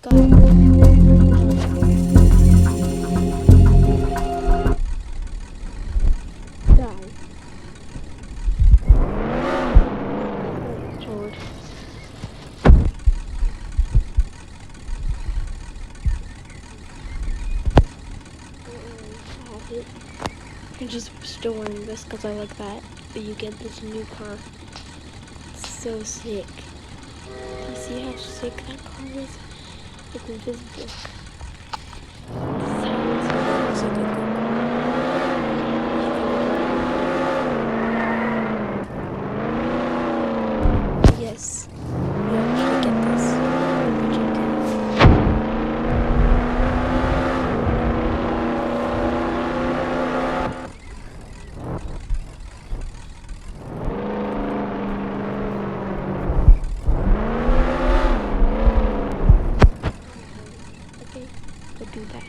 Die. Sword. I have it. I'm just still wearing this because I like that. But you get this new car. It's so sick. You see how sick that car is? It's invisible. This is how it looks like a go-kart. Yes, you actually get this. But you can. Okay, go do that.